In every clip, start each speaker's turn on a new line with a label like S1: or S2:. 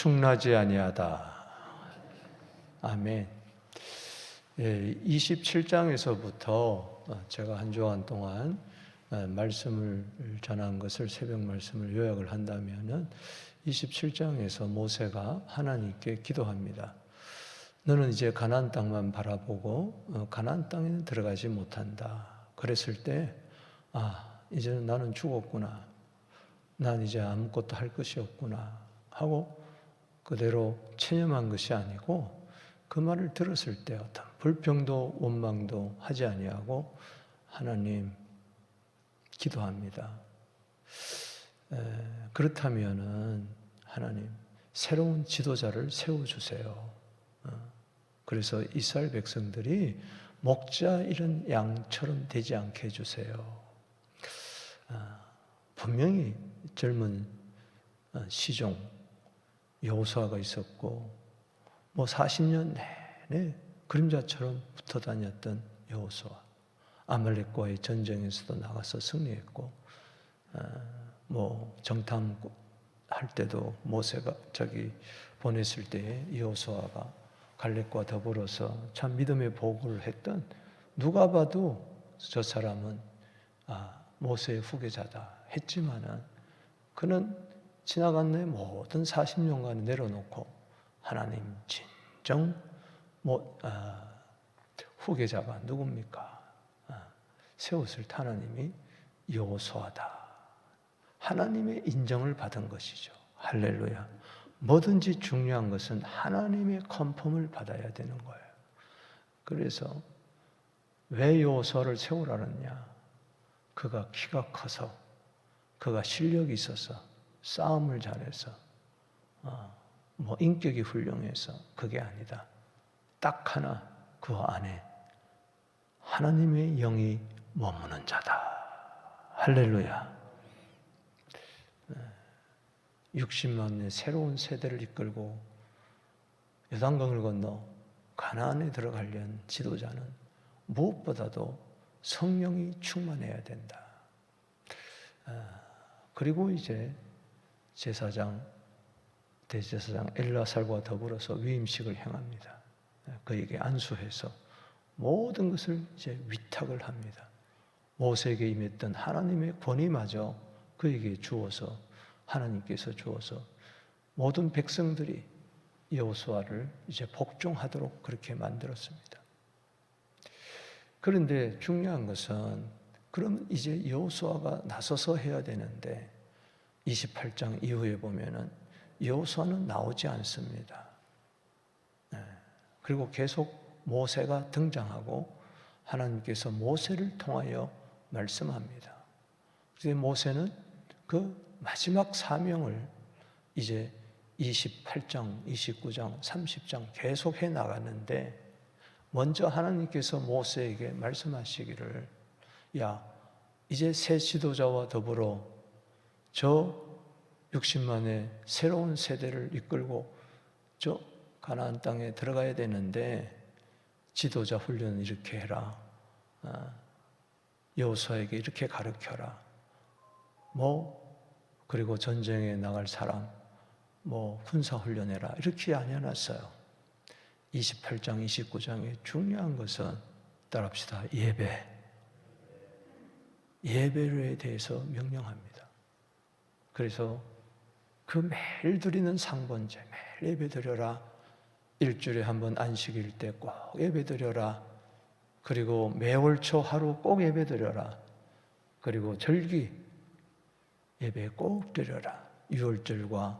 S1: 충나지 아니하다. 아멘. 27장에서부터 제가 한 주간 동안 말씀을 전한 것을, 새벽 말씀을 요약을 한다면은 27장에서 모세가 하나님께 기도합니다. 너는 이제 가나안 땅만 바라보고 가나안 땅에는 들어가지 못한다. 그랬을 때 이제는 나는 죽었구나. 난 이제 아무것도 할 것이 없구나 하고 그대로 체념한 것이 아니고, 그 말을 들었을 때 어떤 불평도 원망도 하지 아니하고 하나님 기도합니다. 그렇다면은 하나님 새로운 지도자를 세워주세요. 그래서 이스라엘 백성들이 목자 잃은 양처럼 되지 않게 해주세요. 분명히 젊은 시종 여호수아가 있었고, 40년 내내 그림자처럼 붙어 다녔던 여호수아, 아말렉과의 전쟁에서도 나가서 승리했고, 정탐할 때도 모세가 보냈을 때에 여호수아가 갈렙과 더불어서 참 믿음의 보고를 했던, 누가 봐도 저 사람은 모세의 후계자다 했지만은, 그는 지나간 내 모든 40년간을 내려놓고 하나님 진정 후계자가 누굽니까? 세웠을 하나님이 여호수아다. 하나님의 인정을 받은 것이죠. 할렐루야. 뭐든지 중요한 것은 하나님의 컨펌을 받아야 되는 거예요. 그래서 왜 여호수아를 세우라느냐? 그가 키가 커서, 그가 실력이 있어서, 싸움을 잘해서, 인격이 훌륭해서, 그게 아니다. 딱 하나, 그 안에 하나님의 영이 머무는 자다. 할렐루야. 60만의 새로운 세대를 이끌고 요단강을 건너 가나안에 들어가려는 지도자는 무엇보다도 성령이 충만해야 된다. 그리고 이제 대제사장 엘라살과 더불어서 위임식을 행합니다. 그에게 안수해서 모든 것을 이제 위탁을 합니다. 모세에게 임했던 하나님의 권위마저 그에게 주어서, 하나님께서 주어서 모든 백성들이 여호수아를 이제 복종하도록 그렇게 만들었습니다. 그런데 중요한 것은, 그럼 이제 여호수아가 나서서 해야 되는데 28장 이후에 보면은 여호수아는 나오지 않습니다. 그리고 계속 모세가 등장하고 하나님께서 모세를 통하여 말씀합니다. 그래서 모세는 그 마지막 사명을 이제 28장, 29장, 30장 계속 해 나가는데, 먼저 하나님께서 모세에게 말씀하시기를, 이제 새 지도자와 더불어 저 60만의 새로운 세대를 이끌고 저 가나안 땅에 들어가야 되는데 지도자 훈련을 이렇게 해라. 여호수아에게 이렇게 가르쳐라. 그리고 전쟁에 나갈 사람 군사 훈련해라. 이렇게 아니어놨어요. 28장, 29장의 중요한 것은, 따라합시다. 예배에 대해서 명령합니다. 그래서 그 매일 드리는 상번제, 매일 예배 드려라. 일주일에 한 번 안식일 때 꼭 예배 드려라. 그리고 매월 초 하루 꼭 예배 드려라. 그리고 절기 예배 꼭 드려라. 유월절과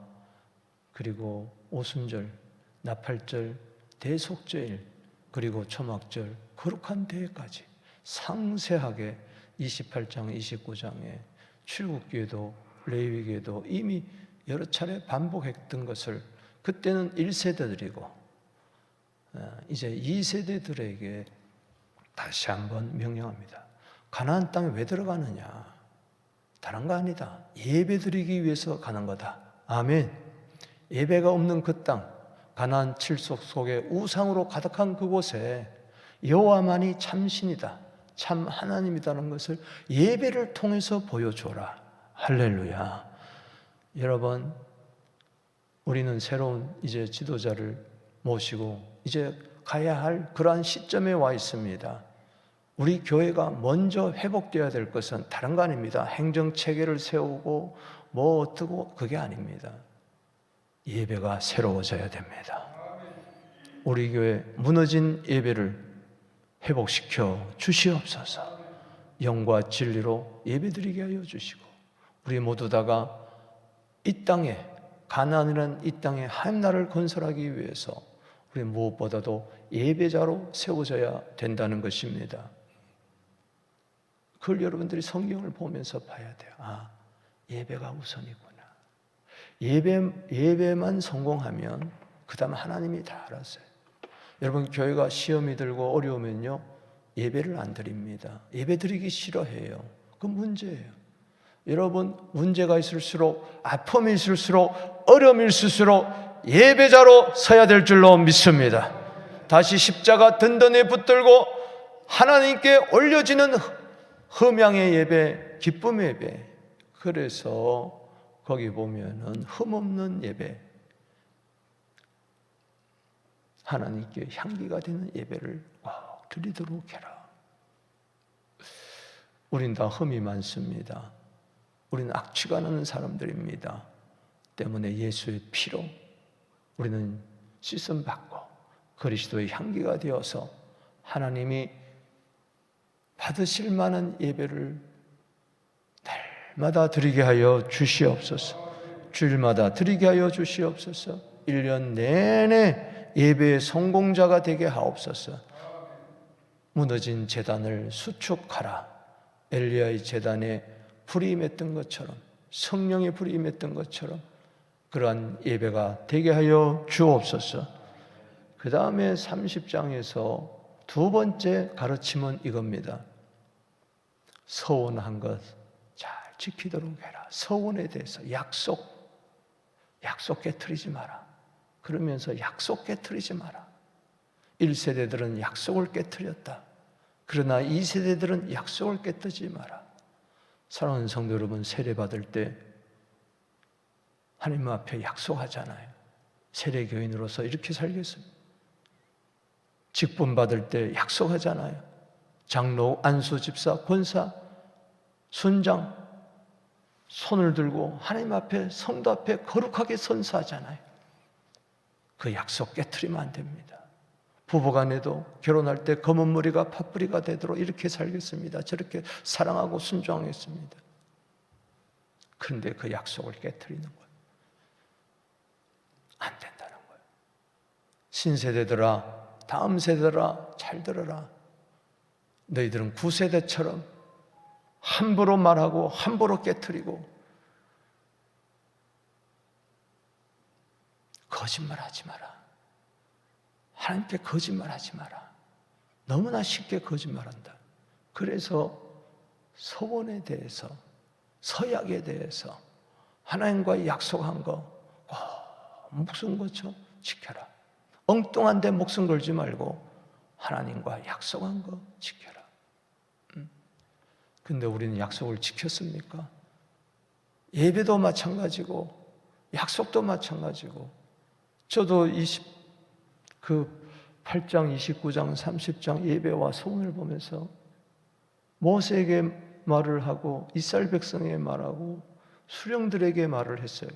S1: 그리고 오순절, 나팔절, 대속죄일, 그리고 초막절, 거룩한 대회까지 상세하게 28장, 29장에 출애굽기에도 레위기에도 이미 여러 차례 반복했던 것을 그때는 1세대들이고 이제 2세대들에게 다시 한번 명령합니다. 가나안 땅에 왜 들어가느냐? 다른 거 아니다. 예배 드리기 위해서 가는 거다. 아멘. 예배가 없는 그 땅, 가나안 칠속 속에 우상으로 가득한 그곳에 여호와만이 참신이다, 참 하나님이라는 것을 예배를 통해서 보여줘라. 할렐루야. 여러분, 우리는 새로운 이제 지도자를 모시고 이제 가야 할 그러한 시점에 와 있습니다. 우리 교회가 먼저 회복되어야 될 것은 다른 거 아닙니다. 행정체계를 세우고 뭐 어떻고 그게 아닙니다. 예배가 새로워져야 됩니다. 우리 교회 무너진 예배를 회복시켜 주시옵소서. 영과 진리로 예배드리게 하여 주시고 우리 모두 다가 이 땅에 가나안이라는 이 땅에 한 나라를 건설하기 위해서 우리 무엇보다도 예배자로 세워져야 된다는 것입니다. 그걸 여러분들이 성경을 보면서 봐야 돼요. 아, 예배가 우선이구나. 예배만 성공하면 그 다음 하나님이 다 알았어요. 여러분 교회가 시험이 들고 어려우면요 예배를 안 드립니다. 예배 드리기 싫어해요. 그 문제예요. 여러분 문제가 있을수록 아픔이 있을수록 어려움이 있을수록 예배자로 서야 될 줄로 믿습니다. 다시 십자가 든든히 붙들고 하나님께 올려지는 흠양의 예배, 기쁨의 예배. 그래서 거기 보면은 흠없는 예배, 하나님께 향기가 되는 예배를 꼭 드리도록 해라. 우린 다 흠이 많습니다. 우리는 악취가 나는 사람들입니다. 때문에 예수의 피로 우리는 씻음 받고 그리스도의 향기가 되어서 하나님이 받으실 만한 예배를 날마다 드리게 하여 주시옵소서. 주일마다 드리게 하여 주시옵소서. 1년 내내 예배의 성공자가 되게 하옵소서. 무너진 제단을 수축하라. 엘리야의 제단에 불이 임했던 것처럼, 성령의 불이 임했던 것처럼 그러한 예배가 되게 하여 주옵소서. 그 다음에 30장에서 두 번째 가르침은 이겁니다. 서원한 것 잘 지키도록 해라. 서원에 대해서 약속 깨트리지 마라. 그러면서 약속 깨트리지 마라. 1세대들은 약속을 깨트렸다. 그러나 2세대들은 약속을 깨뜨리지 마라. 사랑하는 성도 여러분, 세례 받을 때 하나님 앞에 약속하잖아요. 세례교인으로서 이렇게 살겠습니다. 직분 받을 때 약속하잖아요. 장로, 안수, 집사, 권사, 순장 손을 들고 하나님 앞에, 성도 앞에 거룩하게 선서하잖아요. 그 약속 깨트리면 안 됩니다. 부부간에도 결혼할 때 검은 머리가 팥뿌리가 되도록 이렇게 살겠습니다. 저렇게 사랑하고 순종하겠습니다. 그런데 그 약속을 깨트리는 거예요. 안 된다는 거예요. 신세대들아, 다음 세대들아, 잘 들어라. 너희들은 9세대처럼 함부로 말하고 함부로 깨트리고 거짓말하지 마라. 하나님께 거짓말하지 마라. 너무나 쉽게 거짓말한다. 그래서 서원에 대해서, 서약에 대해서 하나님과 약속한 거 목숨 걸쳐 지켜라. 엉뚱한 데 목숨 걸지 말고 하나님과 약속한 거 지켜라. 근데 우리는 약속을 지켰습니까? 예배도 마찬가지고 약속도 마찬가지고 저도 8장, 29장, 30장 예배와 소원을 보면서 모세에게 말을 하고 이스라엘 백성에게 말하고 수령들에게 말을 했어요.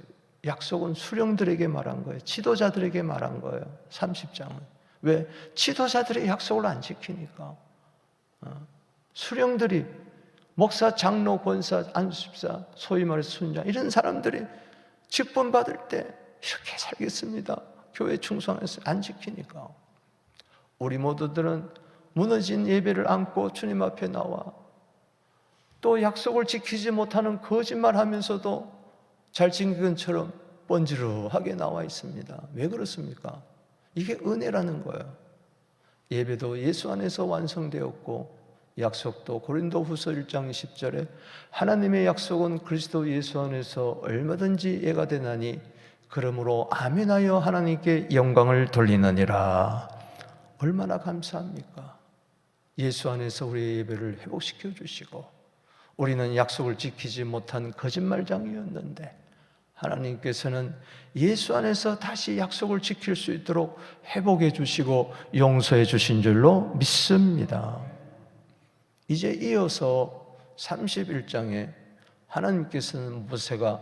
S1: 약속은 수령들에게 말한 거예요. 지도자들에게 말한 거예요. 30장은. 왜? 지도자들의 약속을 안 지키니까. 수령들이 목사, 장로, 권사, 안수집사, 소위 말해서 순장 이런 사람들이 직분 받을 때 이렇게 살겠습니다. 교회 충성해서 안 지키니까. 우리 모두들은 무너진 예배를 안고 주님 앞에 나와 또 약속을 지키지 못하는 거짓말하면서도 잘 지킨 것처럼 번지르하게 나와 있습니다. 왜 그렇습니까? 이게 은혜라는 거예요. 예배도 예수 안에서 완성되었고 약속도 고린도후서 1장 10절에 하나님의 약속은 그리스도 예수 안에서 얼마든지 예가 되나니 그러므로 아멘하여 하나님께 영광을 돌리느니라. 얼마나 감사합니까? 예수 안에서 우리의 예배를 회복시켜 주시고 우리는 약속을 지키지 못한 거짓말장이었는데 하나님께서는 예수 안에서 다시 약속을 지킬 수 있도록 회복해 주시고 용서해 주신 줄로 믿습니다. 이제 이어서 31장에 하나님께서는 모세가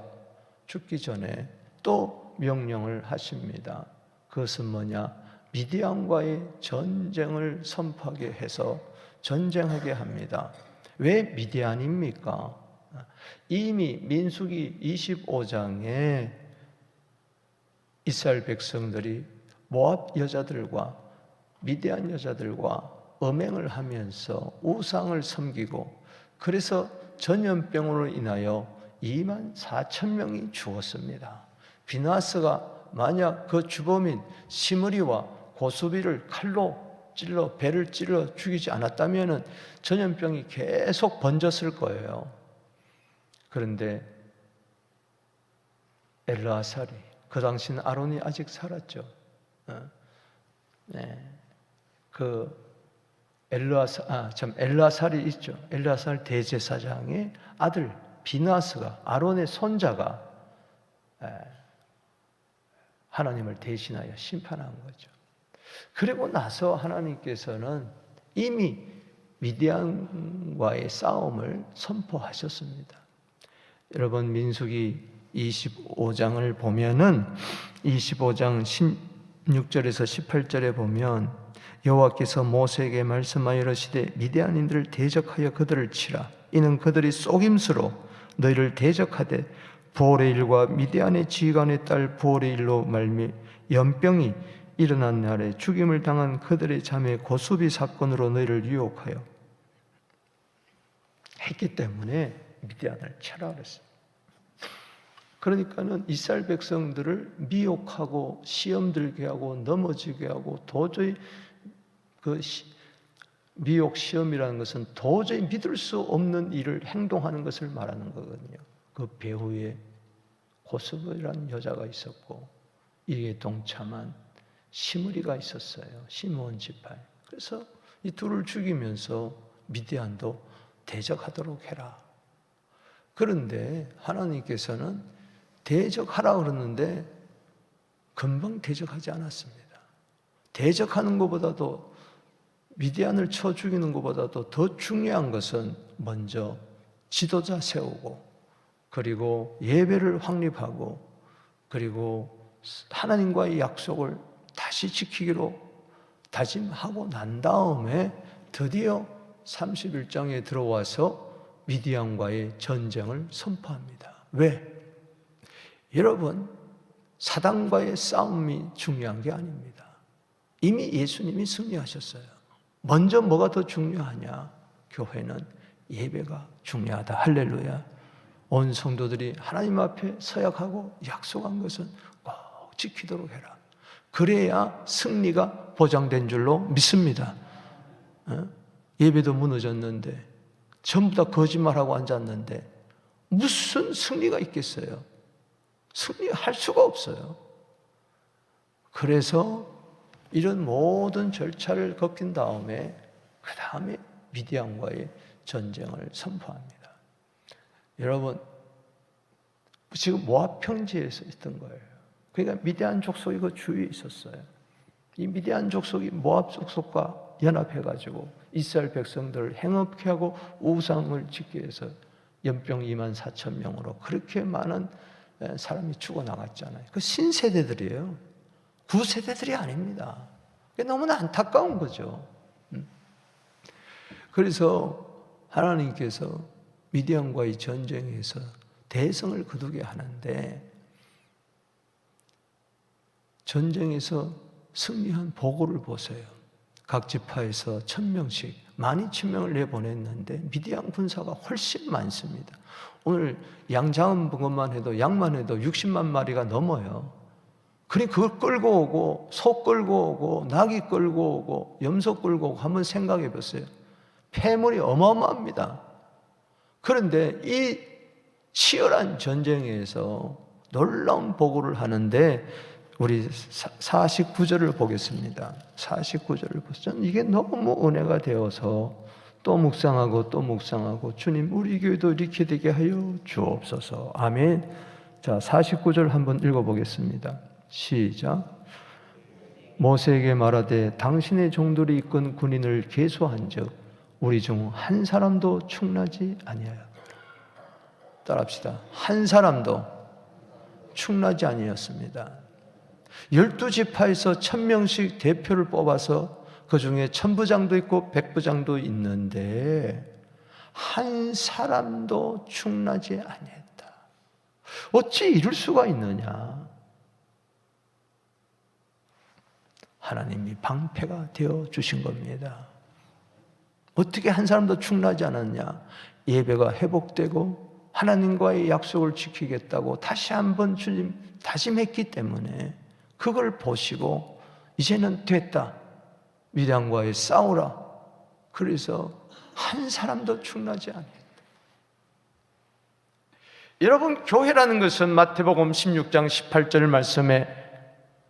S1: 죽기 전에 또 명령을 하십니다. 그것은 뭐냐? 미디안과의 전쟁을 선포하게 해서 전쟁하게 합니다. 왜 미디안입니까? 이미 민수기 25장에 이스라엘 백성들이 모압 여자들과 미디안 여자들과 음행을 하면서 우상을 섬기고 그래서 전염병으로 인하여 24,000명이 죽었습니다. 비나스가 만약 그 주범인 시므리와 고수비를 칼로 찔러 배를 찔러 죽이지 않았다면 전염병이 계속 번졌을 거예요. 그런데 엘르아살이, 그 당시는 아론이 아직 살았죠. 엘르아살이 있죠. 엘르아살 대제사장의 아들 비나스가, 아론의 손자가 하나님을 대신하여 심판한 거죠. 그리고 나서 하나님께서는 이미 미디안과의 싸움을 선포하셨습니다. 여러분 민수기 25장을 보면은 25장 16절에서 18절에 보면 여호와께서 모세에게 말씀하여 이르시되 미디안인들을 대적하여 그들을 치라. 이는 그들이 속임수로 너희를 대적하되 부올의 일과 미디안의 지휘관의 딸 부올의 일로 말미 연병이 일어난 날에 죽임을 당한 그들의 자매 고수비 사건으로 너희를 유혹하여 했기 때문에 미디안을 쳐라 그랬어요. 그러니까는 이스라엘 백성들을 미혹하고 시험 들게 하고 넘어지게 하고 도저히 그 미혹 시험이라는 것은 도저히 믿을 수 없는 일을 행동하는 것을 말하는 거거든요. 그 배후에 고수비라는 여자가 있었고 이에 동참한 시므리가 있었어요. 시므온 지파에. 그래서 이 둘을 죽이면서 미디안도 대적하도록 해라. 그런데 하나님께서는 대적하라 그러는데 금방 대적하지 않았습니다. 대적하는 것보다도 미디안을 쳐 죽이는 것보다도 더 중요한 것은 먼저 지도자 세우고 그리고 예배를 확립하고 그리고 하나님과의 약속을 다시 지키기로 다짐하고 난 다음에 드디어 31장에 들어와서 미디안과의 전쟁을 선포합니다. 왜? 여러분, 사단과의 싸움이 중요한 게 아닙니다. 이미 예수님이 승리하셨어요. 먼저 뭐가 더 중요하냐? 교회는 예배가 중요하다. 할렐루야. 온 성도들이 하나님 앞에 서약하고 약속한 것은 꼭 지키도록 해라. 그래야 승리가 보장된 줄로 믿습니다. 예배도 무너졌는데 전부 다 거짓말하고 앉았는데 무슨 승리가 있겠어요? 승리할 수가 없어요. 그래서 이런 모든 절차를 거친 다음에 그 다음에 미디안과의 전쟁을 선포합니다. 여러분 지금 모압 평지에서 있던 거예요. 그러니까 미디안 족속이 그 주위에 있었어요. 이 미디안 족속이 모압 족속과 연합해가지고 이스라엘 백성들을 행업케 하고 우상을 짓게 해서 연병 24,000명으로 그렇게 많은 사람이 죽어나갔잖아요. 그 신세대들이에요. 구세대들이 아닙니다. 너무나 안타까운 거죠. 그래서 하나님께서 미디안과의 전쟁에서 대성을 거두게 하는데 전쟁에서 승리한 보고를 보세요. 각 지파에서 1,000명씩 12,000명을 내보냈는데 미디안 군사가 훨씬 많습니다. 오늘 양 잡은 것만 해도 양만 해도 60만 마리가 넘어요. 그러니 그걸 끌고 오고 소 끌고 오고 나귀 끌고 오고 염소 끌고 오고 한번 생각해 보세요. 폐물이 어마어마합니다. 그런데 이 치열한 전쟁에서 놀라운 보고를 하는데 우리 49절을 보겠습니다. 49절을 보시면 이게 너무 은혜가 되어서 또 묵상하고 또 묵상하고 주님 우리 교회도 이렇게 되게 하여 주옵소서. 아멘. 자, 49절 한번 읽어보겠습니다. 시작. 모세에게 말하되 당신의 종들이 이끈 군인을 계수한즉 우리 중 한 사람도 충나지 아니하여. 따라합시다. 한 사람도 충나지 아니었습니다. 12지파에서 1000명씩 대표를 뽑아서 그 중에 천부장도 있고 백부장도 있는데 한 사람도 충나지 아니했다. 어찌 이럴 수가 있느냐? 하나님이 방패가 되어 주신 겁니다. 어떻게 한 사람도 충나지 않았냐? 예배가 회복되고 하나님과의 약속을 지키겠다고 다시 한번 주님 다짐했기 때문에 그걸 보시고 이제는 됐다. 미디안과의 싸우라. 그래서 한 사람도 충나지 않았다. 여러분, 교회라는 것은 마태복음 16장 18절 말씀에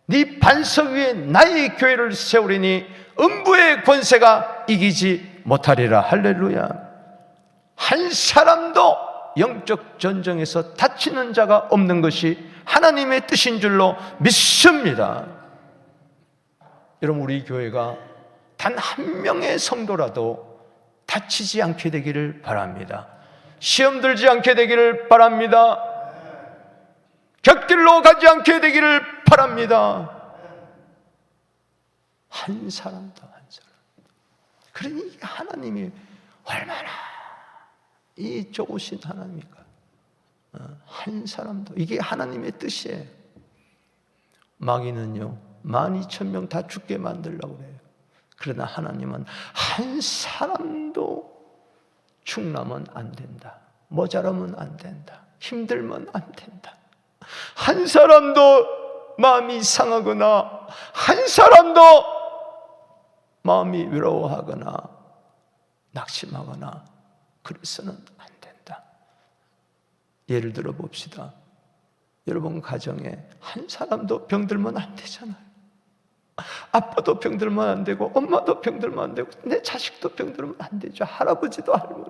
S1: 네 반석 위에 나의 교회를 세우리니 음부의 권세가 이기지 못하리라. 할렐루야. 한 사람도 영적 전쟁에서 다치는 자가 없는 것이 하나님의 뜻인 줄로 믿습니다. 여러분, 우리 교회가 단 한 명의 성도라도 다치지 않게 되기를 바랍니다. 시험 들지 않게 되기를 바랍니다. 곁길로 가지 않게 되기를 바랍니다. 한 사람도 한 사람. 그러니 하나님이 얼마나 이 좋으신 하나님입니까? 한 사람도. 이게 하나님의 뜻이에요. 마귀는요 12,000명 다 죽게 만들려고 해요. 그러나 하나님은 한 사람도 충나면 안 된다. 모자라면 안 된다. 힘들면 안 된다. 한 사람도 마음이 상하거나 한 사람도 마음이 외로워하거나 낙심하거나 그래서는 안 된다. 예를 들어 봅시다. 여러분 가정에 한 사람도 병들면 안 되잖아요. 아빠도 병들면 안 되고 엄마도 병들면 안 되고 내 자식도 병들면 안 되죠. 할아버지도 할머니.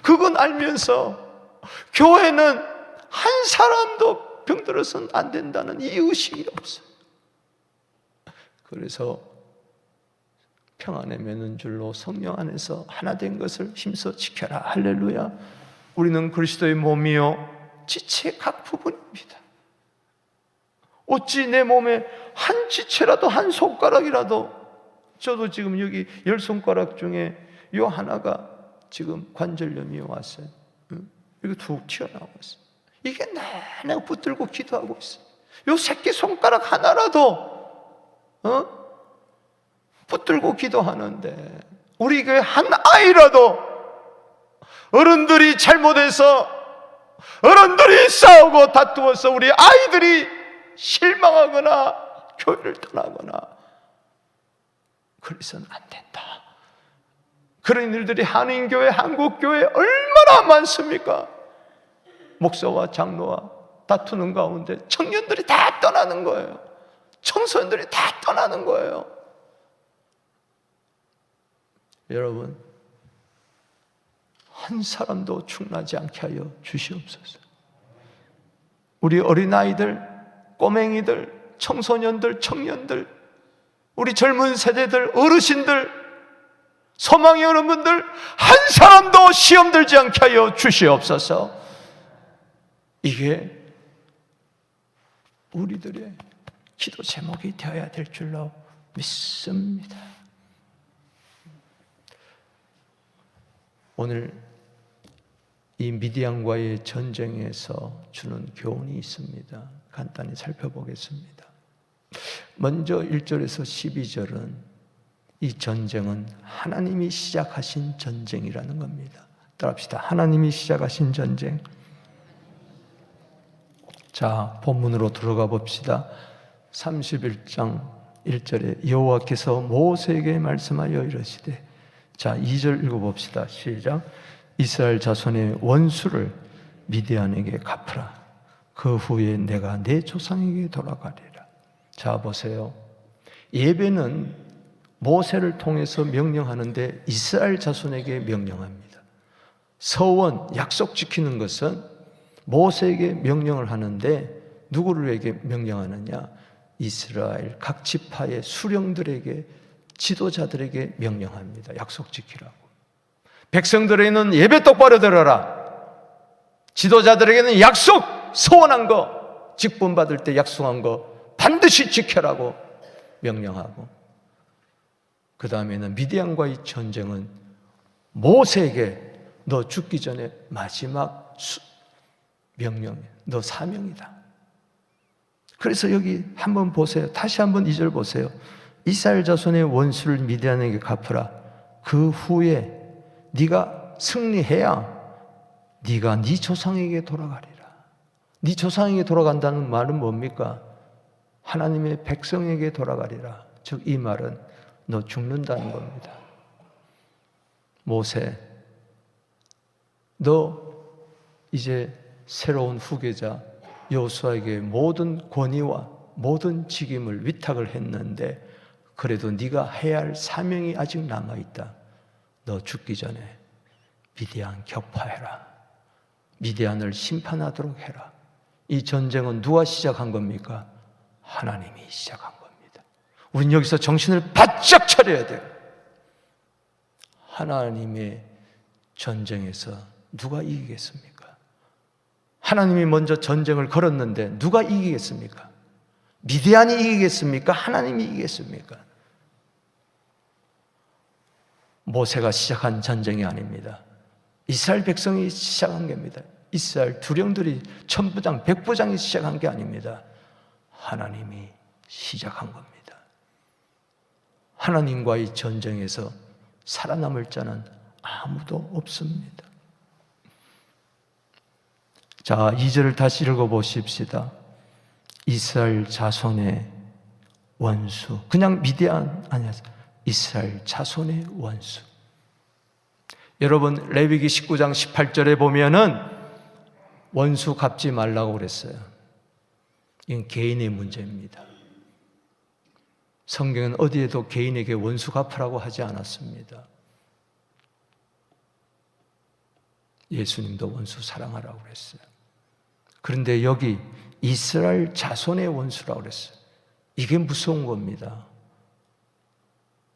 S1: 그건 알면서 교회는 한 사람도 병들어서는 안 된다는 이 의식이 없어요. 그래서 평안에 매는 줄로 성령 안에서 하나 된 것을 힘써 지켜라. 할렐루야. 우리는 그리스도의 몸이요 지체의 각 부분입니다. 어찌 내 몸에 한 지체라도 한 손가락이라도, 저도 지금 여기 10손가락 중에 요 하나가 지금 관절염이 왔어요. 이거 툭 튀어나오고 있어요. 이게 내가 붙들고 기도하고 있어요. 요 새끼손가락 하나라도 붙들고 기도하는데, 우리 교회 한 아이라도 어른들이 잘못해서 어른들이 싸우고 다투어서 우리 아이들이 실망하거나 교회를 떠나거나 그래서는 안 된다. 그런 일들이 한인교회, 한국교회에 얼마나 많습니까? 목사와 장로와 다투는 가운데 청년들이 다 떠나는 거예요. 청소년들이 다 떠나는 거예요. 여러분, 한 사람도 충나지 않게 하여 주시옵소서. 우리 어린아이들, 꼬맹이들, 청소년들, 청년들, 우리 젊은 세대들, 어르신들, 소망의 여러분들 한 사람도 시험 들지 않게 하여 주시옵소서. 이게 우리들의 기도 제목이 되어야 될 줄로 믿습니다. 오늘 이 미디안과의 전쟁에서 주는 교훈이 있습니다. 간단히 살펴보겠습니다. 먼저 1절에서 12절은 이 전쟁은 하나님이 시작하신 전쟁이라는 겁니다. 따라합시다. 하나님이 시작하신 전쟁. 자, 본문으로 들어가 봅시다. 31장 1절에 여호와께서 모세에게 말씀하여 이르시되, 자, 2절 읽어봅시다. 시작. 이스라엘 자손의 원수를 미디안에게 갚으라. 그 후에 내가 내 조상에게 돌아가리라. 자, 보세요. 예배는 모세를 통해서 명령하는데 이스라엘 자손에게 명령합니다. 서원, 약속 지키는 것은 모세에게 명령을 하는데 누구에게 명령하느냐? 이스라엘 각 지파의 수령들에게, 지도자들에게 명령합니다. 약속 지키라고. 백성들에게는 예배 똑바로 들어라. 지도자들에게는 약속, 서원한 거, 직분 받을 때 약속한 거 반드시 지켜라고 명령하고, 그 다음에는 미디안과의 전쟁은 모세에게 너 죽기 전에 마지막 명령이야. 너 사명이다. 그래서 여기 한번 보세요. 다시 한번 2절 보세요. 이스라엘 자손의 원수를 미디안에게 갚으라. 그 후에 네가 승리해야 네가 네 조상에게 돌아가리라. 네 조상에게 돌아간다는 말은 뭡니까? 하나님의 백성에게 돌아가리라. 즉 이 말은 너 죽는다는 겁니다. 모세, 너 이제 새로운 후계자 여호수아에게 모든 권위와 모든 직임을 위탁을 했는데 그래도 네가 해야 할 사명이 아직 남아있다. 너 죽기 전에 미디안 격파해라. 미디안을 심판하도록 해라. 이 전쟁은 누가 시작한 겁니까? 하나님이 시작한 겁니다. 우린 여기서 정신을 바짝 차려야 돼요. 하나님의 전쟁에서 누가 이기겠습니까? 하나님이 먼저 전쟁을 걸었는데 누가 이기겠습니까? 미디안이 이기겠습니까? 하나님이 이기겠습니까? 모세가 시작한 전쟁이 아닙니다. 이스라엘 백성이 시작한 겁니다. 이스라엘 두령들이 천부장, 백부장이 시작한 게 아닙니다. 하나님이 시작한 겁니다. 하나님과의 전쟁에서 살아남을 자는 아무도 없습니다. 자, 2절을 다시 읽어보십시다. 이스라엘 자손의 원수. 그냥 미디안 아니야. 이스라엘 자손의 원수. 여러분, 레위기 19장 18절에 보면은 원수 갚지 말라고 그랬어요. 이건 개인의 문제입니다. 성경은 어디에도 개인에게 원수 갚으라고 하지 않았습니다. 예수님도 원수 사랑하라고 그랬어요. 그런데 여기 이스라엘 자손의 원수라고 그랬어요. 이게 무서운 겁니다.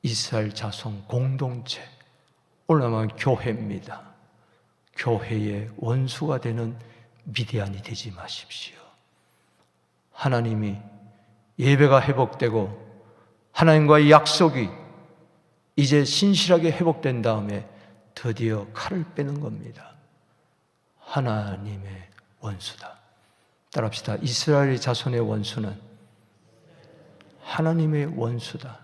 S1: 이스라엘 자손 공동체, 오늘만 교회입니다. 교회의 원수가 되는 미디안이 되지 마십시오. 하나님이 예배가 회복되고 하나님과의 약속이 이제 신실하게 회복된 다음에 드디어 칼을 빼는 겁니다. 하나님의 원수다. 따라합시다. 이스라엘의 자손의 원수는 하나님의 원수다.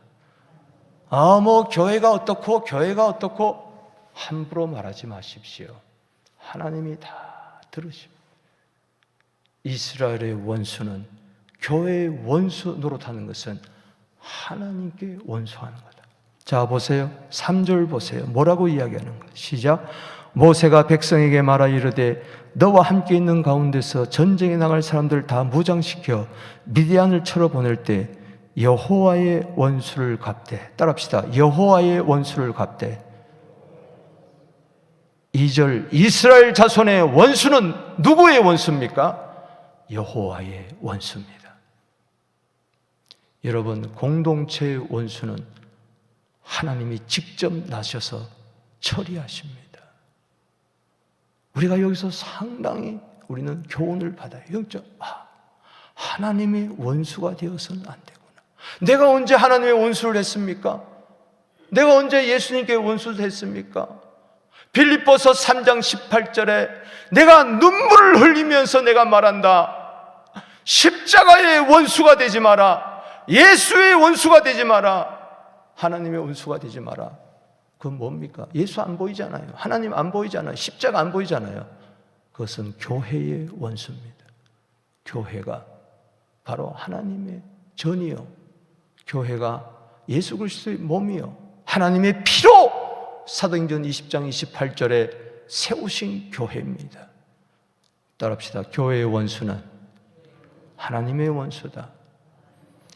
S1: 교회가 어떻고 함부로 말하지 마십시오. 하나님이 다 들으십니다. 이스라엘의 원수는 교회의 원수 노릇하는 것은 하나님께 원수하는 거다. 자, 보세요. 3절 보세요. 뭐라고 이야기하는 거예요? 시작. 모세가 백성에게 말하 이르되 너와 함께 있는 가운데서 전쟁에 나갈 사람들 다 무장시켜 미디안을 쳐러 보낼 때 여호와의 원수를 갚되. 따라합시다. 여호와의 원수를 갚되. 2절 이스라엘 자손의 원수는 누구의 원수입니까? 여호와의 원수입니다. 여러분, 공동체의 원수는 하나님이 직접 나셔서 처리하십니다. 우리가 여기서 상당히 우리는 교훈을 받아요. 하나님의 원수가 되어서는 안 되구나. 내가 언제 하나님의 원수를 했습니까? 내가 언제 예수님께 원수를 했습니까? 빌립보서 3장 18절에 내가 눈물을 흘리면서 내가 말한다. 십자가의 원수가 되지 마라. 예수의 원수가 되지 마라. 하나님의 원수가 되지 마라. 그건 뭡니까? 예수 안 보이잖아요. 하나님 안 보이잖아요. 십자가 안 보이잖아요. 그것은 교회의 원수입니다. 교회가 바로 하나님의 전이요, 교회가 예수 그리스도의 몸이요, 하나님의 피로 사도행전 20장 28절에 세우신 교회입니다. 따라합시다. 교회의 원수는 하나님의 원수다.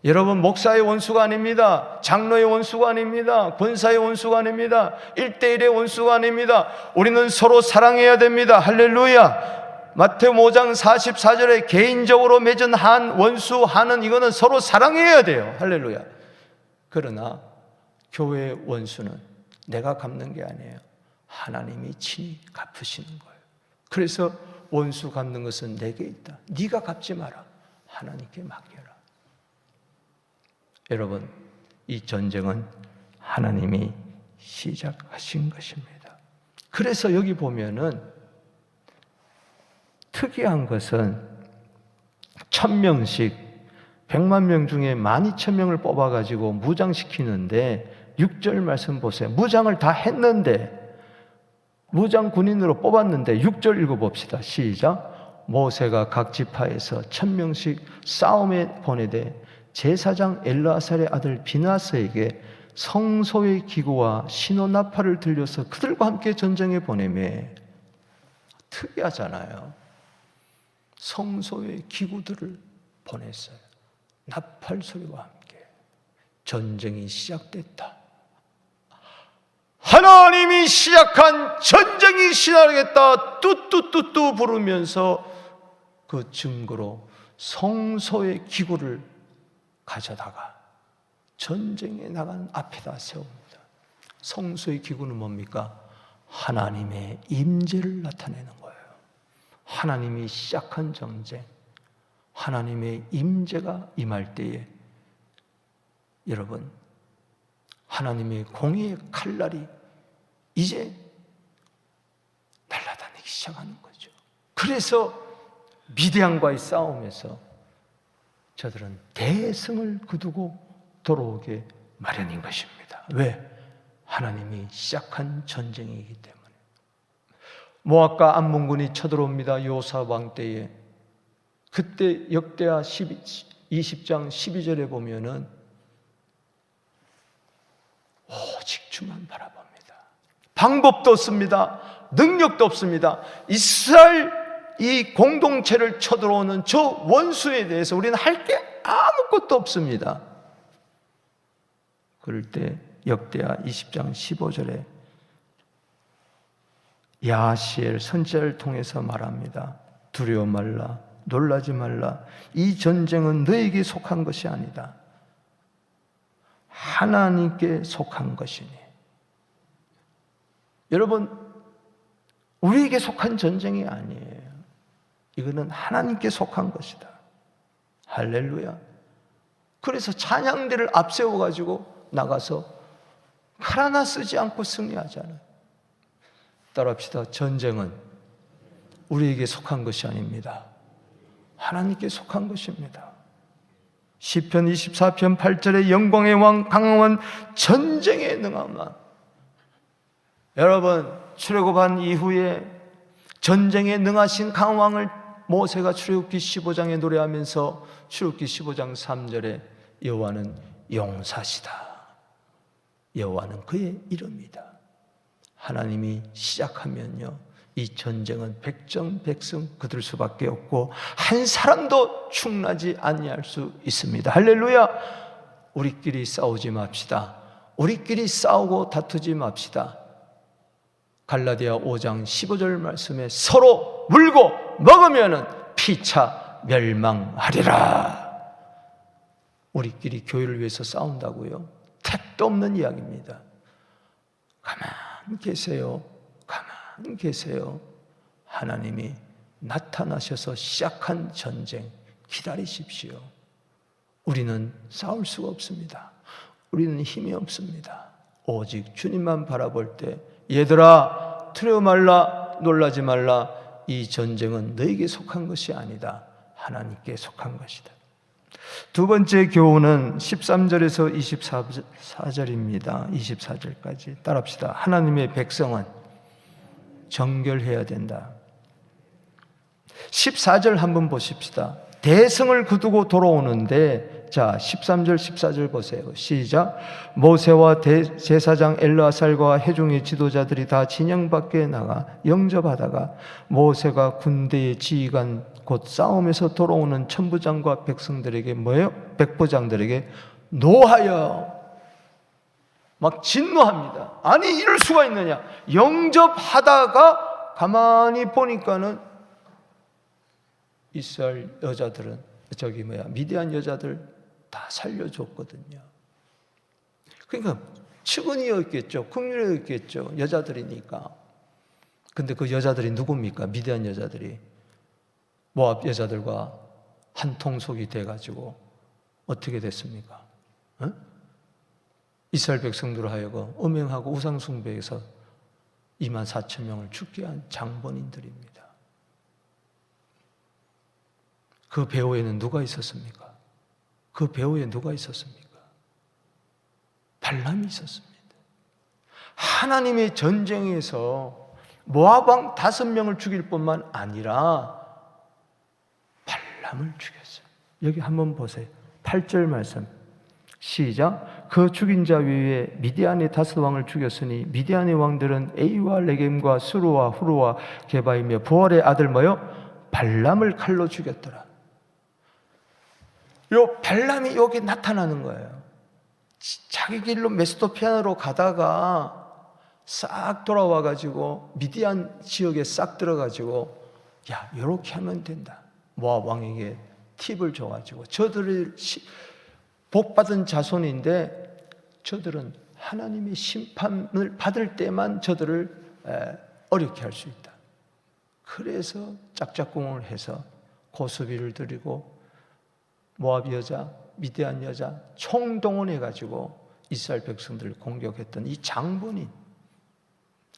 S1: 여러분, 목사의 원수가 아닙니다. 장로의 원수가 아닙니다. 권사의 원수가 아닙니다. 1대1의 원수가 아닙니다. 우리는 서로 사랑해야 됩니다. 할렐루야. 마태복음 5장 44절에 개인적으로 맺은 한, 원수, 한은 이거는 서로 사랑해야 돼요. 할렐루야. 그러나 교회의 원수는 내가 갚는 게 아니에요. 하나님이 친히 갚으시는 거예요. 그래서 원수 갚는 것은 내게 있다. 네가 갚지 마라. 하나님께 맡겨라. 여러분, 이 전쟁은 하나님이 시작하신 것입니다. 그래서 여기 보면은 특이한 것은 1000명씩 100만 명 중에 12,000명을 뽑아가지고 무장시키는데 6절 말씀 보세요. 무장을 다 했는데, 무장 군인으로 뽑았는데 6절 읽어봅시다. 시작. 모세가 각 지파에서 1000명씩 싸움에 보내되 제사장 엘르아살의 아들 비나스에게 성소의 기구와 신호 나팔을 들려서 그들과 함께 전쟁에 보내매. 특이하잖아요. 성소의 기구들을 보냈어요. 나팔 소리와 함께 전쟁이 시작됐다. 하나님이 시작한 전쟁이 시작하겠다. 뚜뚜뚜뚜 부르면서 그 증거로 성소의 기구를 가져다가 전쟁에 나간 앞에다 세웁니다. 성소의 기구는 뭡니까? 하나님의 임재를 나타내는 거예요. 하나님이 시작한 전쟁, 하나님의 임재가 임할 때에 여러분, 하나님의 공의의 칼날이 이제 날아다니기 시작하는 거죠. 그래서 미디안과의 싸움에서 저들은 대승을 거두고 돌아오게 마련인 것입니다. 왜? 하나님이 시작한 전쟁이기 때문에. 모압과 암몬군이 쳐들어옵니다. 요사왕 때에. 그때 역대하 20장 12절에 보면은 오직 주만 바라봅니다. 방법도 없습니다. 능력도 없습니다. 이스라엘 이 공동체를 쳐들어오는 저 원수에 대해서 우리는 할 게 아무것도 없습니다. 그럴 때 역대하 20장 15절에 야하시엘 선지자를 통해서 말합니다. 두려워 말라, 놀라지 말라. 이 전쟁은 너에게 속한 것이 아니다. 하나님께 속한 것이니. 여러분, 우리에게 속한 전쟁이 아니에요. 이거는 하나님께 속한 것이다. 할렐루야. 그래서 찬양대를 앞세워가지고 나가서 칼 하나 쓰지 않고 승리하잖아요. 따라합시다. 전쟁은 우리에게 속한 것이 아닙니다. 하나님께 속한 것입니다. 시편 24편 8절에 영광의 왕 강함은 전쟁에 능하마. 여러분, 출애굽한 이후에 전쟁에 능하신 강왕을 모세가 출애굽기 15장에 노래하면서 출애굽기 15장 3절에 여호와는 용사시다. 여호와는 그의 이름이다. 하나님이 시작하면요, 이 전쟁은 백전백승 거둘 수밖에 없고 한 사람도 충나지 아니할 수 있습니다. 할렐루야. 우리끼리 싸우지 맙시다. 우리끼리 싸우고 다투지 맙시다. 갈라디아 5장 15절 말씀에 서로 물고 먹으면은 피차 멸망하리라. 우리끼리 교회를 위해서 싸운다고요? 택도 없는 이야기입니다. 가만히 계세요. 가만히 계세요. 하나님이 나타나셔서 시작한 전쟁 기다리십시오. 우리는 싸울 수가 없습니다. 우리는 힘이 없습니다. 오직 주님만 바라볼 때, 얘들아 두려워 말라, 놀라지 말라. 이 전쟁은 너에게 속한 것이 아니다. 하나님께 속한 것이다. 두 번째 교훈은 13절에서 24절입니다. 24절까지 따라합시다. 하나님의 백성은 정결해야 된다. 14절 한번 보십시다. 대승을 거두고 돌아오는데, 자 13절 14절 보세요. 시작. 모세와 제사장 엘르아살과 회중의 지도자들이 다 진영 밖에 나가 영접하다가 모세가 군대의 지휘관 곧 싸움에서 돌아오는 천부장과 백성들에게 뭐예요? 백부장들에게 노하여 막 진노합니다. 아니 이럴 수가 있느냐. 영접하다가 가만히 보니까는 이스라엘 여자들은 미디안 여자들 다 살려줬거든요. 그러니까 측은이었겠죠. 긍휼이었겠죠. 여자들이니까. 근데 그 여자들이 누굽니까? 미디안 여자들이 모압 여자들과 한 통속이 돼가지고 어떻게 됐습니까? 이스라엘 백성들을 하여금 음행하고 우상숭배에서 24,000명을 죽게 한 장본인들입니다. 그 배후에는 누가 있었습니까? 그 배후에 누가 있었습니까? 발람이 있었습니다. 하나님의 전쟁에서 모압 왕 5명을 죽일 뿐만 아니라 발람을 죽였어요. 여기 한번 보세요. 8절 말씀 시작. 그 죽인 자 위에 미디안의 5왕을 죽였으니 미디안의 왕들은 에이와 레겜과 수루와 후루와 게바이며 부월의 아들 발람을 칼로 죽였더라. 요 발람이 여기 나타나는 거예요. 자기 길로 메소포타미아로 가다가 싹 돌아와가지고 미디안 지역에 싹 들어가지고 야, 이렇게 하면 된다. 모압 왕에게 팁을 줘가지고 저들을 복받은 자손인데 저들은 하나님의 심판을 받을 때만 저들을 어렵게 할 수 있다. 그래서 짝짝꿍을 해서 고수비를 드리고 모압 여자, 미디안 여자 총동원해가지고 이스라엘 백성들을 공격했던 이 장본인.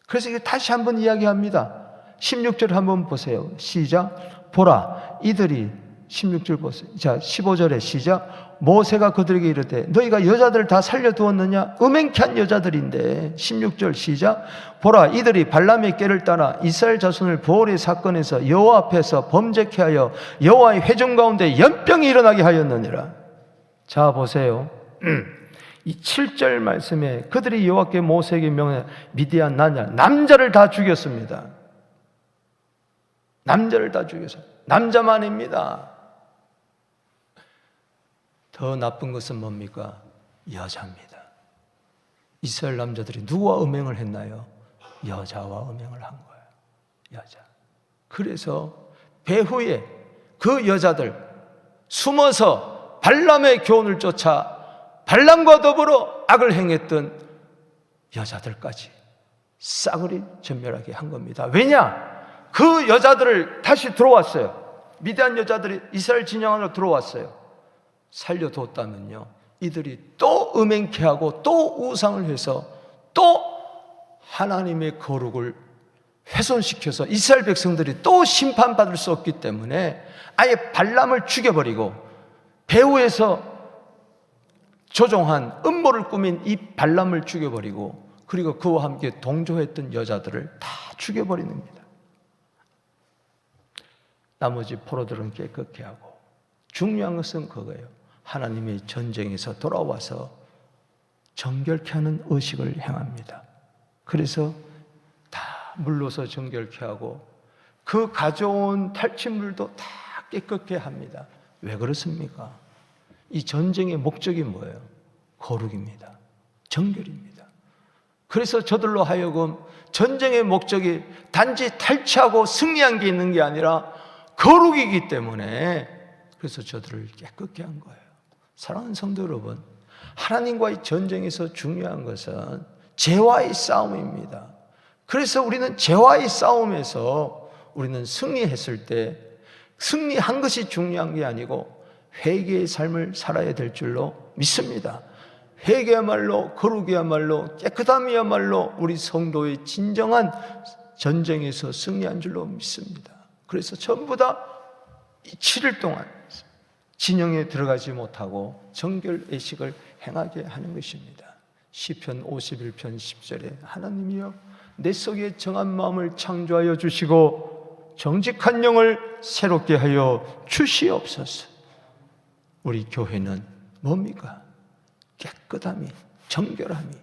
S1: 그래서 이게 다시 한번 이야기합니다. 16절 한번 보세요. 시작. 보라, 이들이 16절 보세요. 자, 15절에 시작. 모세가 그들에게 이르되 너희가 여자들을 다 살려두었느냐? 음행케 한 여자들인데. 16절 시작. 보라, 이들이 발람의 꾀를 따라 이스라엘 자손을 부올의 사건에서 여호와 앞에서 범죄케 하여 여호와의 회중 가운데 연병이 일어나게 하였느니라. 자, 보세요. 이 7절 말씀에 그들이 여호와께 모세에게 명하여 미디안 남자를 다 죽였습니다. 남자를 다 죽여서 남자만입니다. 더 나쁜 것은 뭡니까? 여자입니다. 이스라엘 남자들이 누구와 음행을 했나요? 여자와 음행을 한 거예요. 여자. 그래서 배후에 그 여자들 숨어서 발람의 교훈을 쫓아 발람과 더불어 악을 행했던 여자들까지 싸그리 전멸하게 한 겁니다. 왜냐? 그 여자들을 다시 들어왔어요. 미디안 여자들이 이스라엘 진영 안으로 들어왔어요. 살려뒀다면요, 이들이 또 음행케 하고 또 우상을 해서 또 하나님의 거룩을 훼손시켜서 이스라엘 백성들이 또 심판받을 수 없기 때문에 아예 발람을 죽여버리고 배후에서 조종한 음모를 꾸민 이 발람을 죽여버리고 그리고 그와 함께 동조했던 여자들을 다 죽여버리는 겁니다. 나머지 포로들은 깨끗게 하고, 중요한 것은 그거예요. 하나님의 전쟁에서 돌아와서 정결케 하는 의식을 행합니다. 그래서 다 물로서 정결케 하고 그 가져온 탈취물도 다 깨끗게 합니다. 왜 그렇습니까? 이 전쟁의 목적이 뭐예요? 거룩입니다. 정결입니다. 그래서 저들로 하여금 전쟁의 목적이 단지 탈취하고 승리한 게 있는 게 아니라 거룩이기 때문에 그래서 저들을 깨끗게 한 거예요. 사랑하는 성도 여러분, 하나님과의 전쟁에서 중요한 것은 죄와의 싸움입니다. 그래서 우리는 죄와의 싸움에서 우리는 승리했을 때 승리한 것이 중요한 게 아니고 회개의 삶을 살아야 될 줄로 믿습니다. 회개야말로, 거룩이야말로, 깨끗함이야말로 우리 성도의 진정한 전쟁에서 승리한 줄로 믿습니다. 그래서 전부 다 7일 동안 진영에 들어가지 못하고 정결 의식을 행하게 하는 것입니다. 시편 51편 10절에 하나님이여 내 속에 정한 마음을 창조하여 주시고 정직한 영을 새롭게 하여 주시옵소서. 우리 교회는 뭡니까? 깨끗함이, 정결함이,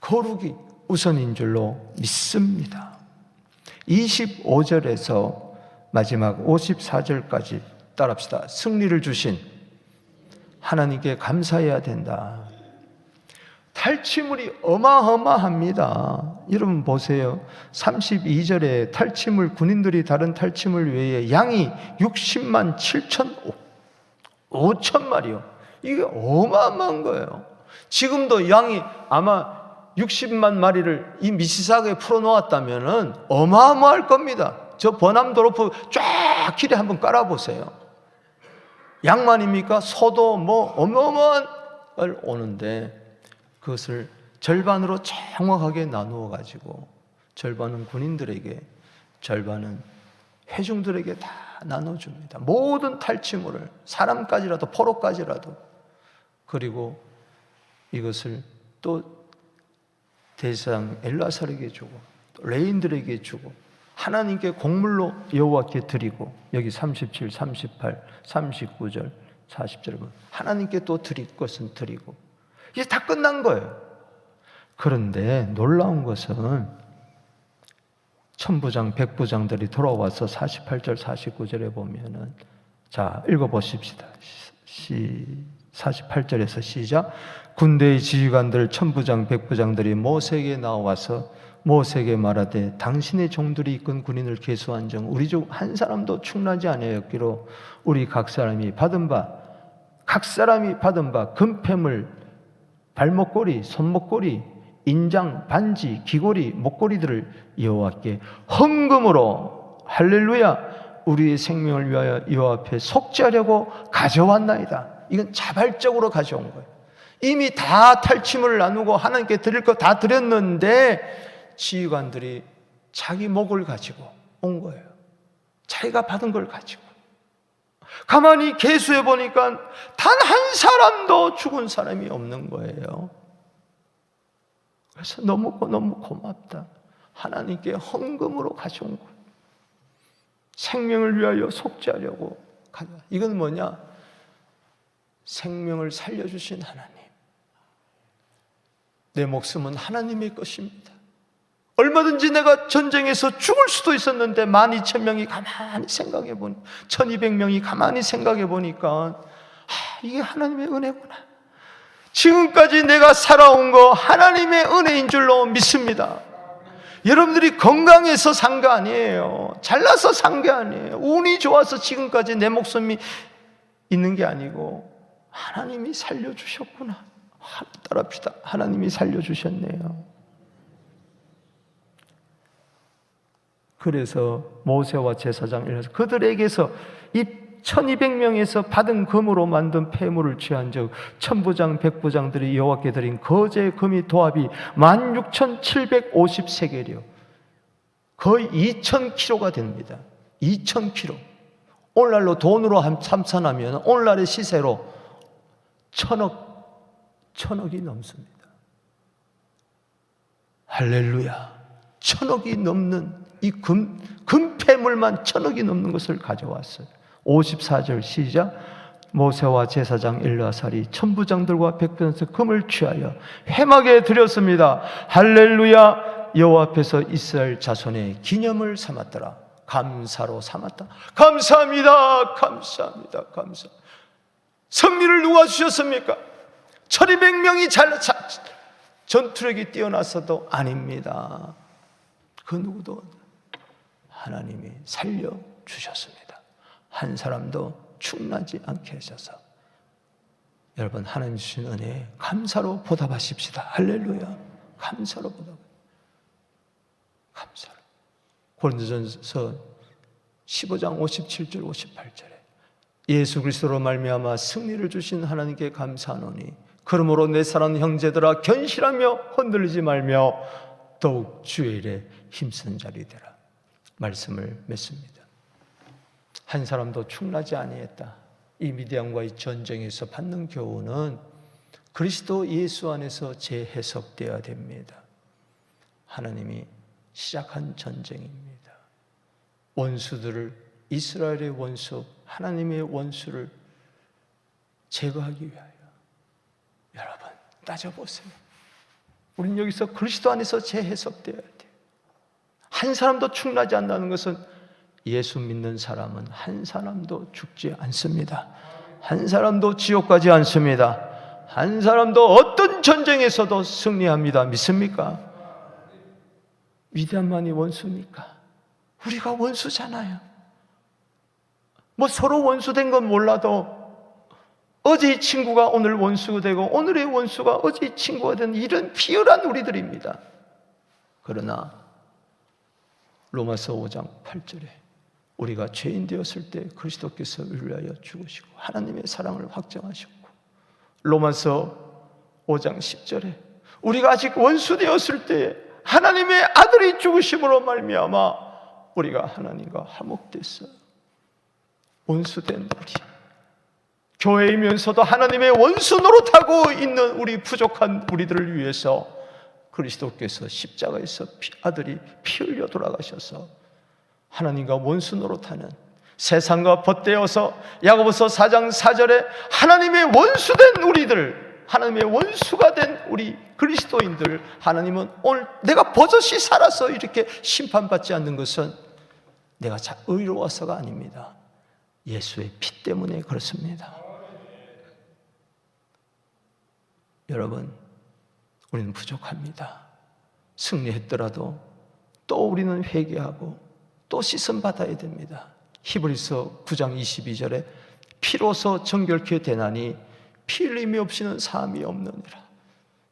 S1: 거룩이 우선인 줄로 믿습니다. 25절에서 마지막 54절까지 따라합시다. 승리를 주신 하나님께 감사해야 된다. 탈취물이 어마어마합니다. 여러분 보세요. 32절에 탈취물, 군인들이 다른 탈취물 외에 양이 60만 5천 마리요. 이게 어마어마한 거예요. 지금도 양이 아마 60만 마리를 이 미시사그에 풀어놓았다면 어마어마할 겁니다. 저 버남도로프 쫙 길에 한번 깔아보세요. 양만입니까? 소도 뭐 어마어마한 걸 오는데 그것을 절반으로 정확하게 나누어 가지고 절반은 군인들에게, 절반은 회중들에게 다 나눠줍니다. 모든 탈취물을, 사람까지라도, 포로까지라도. 그리고 이것을 또 대제사장 엘르아살에게 주고 또 레인들에게 주고 하나님께 곡물로 여호와께 드리고, 여기 37, 38, 39절, 40절 보면 하나님께 또 드릴 것은 드리고, 이게 다 끝난 거예요. 그런데 놀라운 것은 천부장, 백부장들이 돌아와서 48절, 49절에 보면은, 자, 읽어보십시다. 48절에서 시작. 군대의 지휘관들, 천부장, 백부장들이 모세에게 나와서 모세에게 말하되 당신의 종들이 이끈 군인을 계수한정 우리 중 한 사람도 충나지 아니하였기로 우리 각 사람이 받은 바 금패물, 발목걸이, 손목걸이, 인장, 반지, 귀걸이, 목걸이들을 여호와께 헌금으로, 할렐루야, 우리의 생명을 위하여 여호와 앞에 속죄하려고 가져왔나이다. 이건 자발적으로 가져온 거예요. 이미 다 탈취물을 나누고 하나님께 드릴 거 다 드렸는데 지휘관들이 자기 목을 가지고 온 거예요. 자기가 받은 걸 가지고. 가만히 계수해 보니까 단 한 사람도 죽은 사람이 없는 거예요. 그래서 너무 고맙다. 하나님께 헌금으로 가져온 거예요. 생명을 위하여 속죄하려고 가져와. 이건 뭐냐? 생명을 살려주신 하나님. 내 목숨은 하나님의 것입니다. 얼마든지 내가 전쟁에서 죽을 수도 있었는데 12,000명이 가만히 생각해 보니, 1200명이 가만히 생각해 보니까 이게 하나님의 은혜구나. 지금까지 내가 살아온 거 하나님의 은혜인 줄로 믿습니다. 여러분들이 건강해서 산 거 아니에요. 잘나서 산 게 아니에요. 운이 좋아서 지금까지 내 목숨이 있는 게 아니고 하나님이 살려주셨구나. 따라합시다. 하나님이 살려주셨네요. 그래서 모세와 제사장 일어나서 그들에게서 이 1200명에서 받은 금으로 만든 폐물을 취한 즉 천부장 백부장들이 여호와께 드린 거제 금이 도합이 16,750세겔이요. 거의 2,000kg가 됩니다. 2,000kg. 오늘날로 돈으로 환산하면 오늘날의 시세로 천억이 넘습니다. 할렐루야. 1,000억이 넘는 이 금폐물만 1,000억이 넘는 것을 가져왔어요. 54절 시작. 모세와 제사장 엘르아살이 천부장들과 백부장에서 금을 취하여 회막에 드렸습니다. 할렐루야. 여호와 앞에서 이스라엘 자손의 기념을 삼았더라. 감사로 삼았다. 감사합니다. 감사합니다. 감사. 승리를 누가 주셨습니까? 1200명이 전투력이 뛰어나서도 아닙니다. 그 누구도 하나님이 살려주셨습니다. 한 사람도 충나지 않게 하셔서. 여러분, 하나님 주신 은혜에 감사로 보답하십시다. 할렐루야. 감사로 보답. 감사로. 고린도전서 15장 57절 58절에 예수 그리스도로 말미암아 승리를 주신 하나님께 감사하노니 그러므로 내 사랑하는 형제들아 견실하며 흔들리지 말며 더욱 주의 일에 힘쓰는 자리 되라. 말씀을 맺습니다. 한 사람도 충나지 아니했다. 이 미디안과의 전쟁에서 받는 교훈은 그리스도 예수 안에서 재해석되어야 됩니다. 하나님이 시작한 전쟁입니다. 원수들을, 이스라엘의 원수, 하나님의 원수를 제거하기 위하여. 여러분 따져보세요. 우리는 여기서 그리스도 안에서 재해석되어야 돼요. 한 사람도 충나지 않는다는 것은 예수 믿는 사람은 한 사람도 죽지 않습니다. 한 사람도 지옥 가지 않습니다. 한 사람도 어떤 전쟁에서도 승리합니다. 믿습니까? 위대한만이 원수입니까? 우리가 원수잖아요. 뭐 서로 원수된 건 몰라도 어제의 친구가 오늘 원수가 되고 오늘의 원수가 어제의 친구가 된 이런 비열한 우리들입니다. 그러나 로마서 5장 8절에 우리가 죄인 되었을 때 그리스도께서 우리를 위하여 죽으시고 하나님의 사랑을 확정하셨고, 로마서 5장 10절에 우리가 아직 원수 되었을 때 하나님의 아들이 죽으심으로 말미암아 우리가 하나님과 화목됐어요. 원수된 우리, 교회이면서도 하나님의 원수 노릇하고 있는 우리 부족한 우리들을 위해서 그리스도께서 십자가에서 아들이 피 흘려 돌아가셔서 하나님과 원수 노릇하는, 세상과 벗되어서 야고보서 4장 4절에 하나님의 원수된 우리들, 하나님의 원수가 된 우리 그리스도인들, 하나님은 오늘 내가 버젓이 살아서 이렇게 심판받지 않는 것은 내가 의로워서가 아닙니다. 예수의 피 때문에 그렇습니다. 여러분, 우리는 부족합니다. 승리했더라도 또 우리는 회개하고 또 씻음 받아야 됩니다. 히브리서 9장 22절에 피로서 정결케 되나니 피 흘림이 없이는 사함이 없느니라.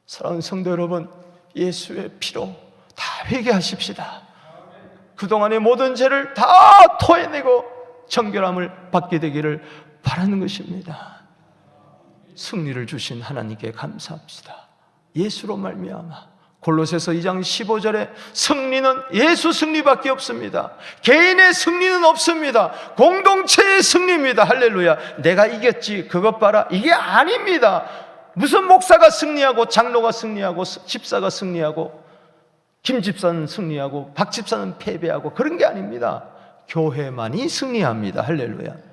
S1: 사랑하는 성도 여러분, 예수의 피로 다 회개하십시다. 그동안의 모든 죄를 다 토해내고 정결함을 받게 되기를 바라는 것입니다. 승리를 주신 하나님께 감사합시다. 예수로 말미암아, 골로새서 2장 15절에 승리는 예수 승리밖에 없습니다. 개인의 승리는 없습니다. 공동체의 승리입니다. 할렐루야. 내가 이겼지 그것 봐라, 이게 아닙니다. 무슨 목사가 승리하고 장로가 승리하고 집사가 승리하고 김 집사는 승리하고 박 집사는 패배하고 그런 게 아닙니다. 교회만이 승리합니다. 할렐루야.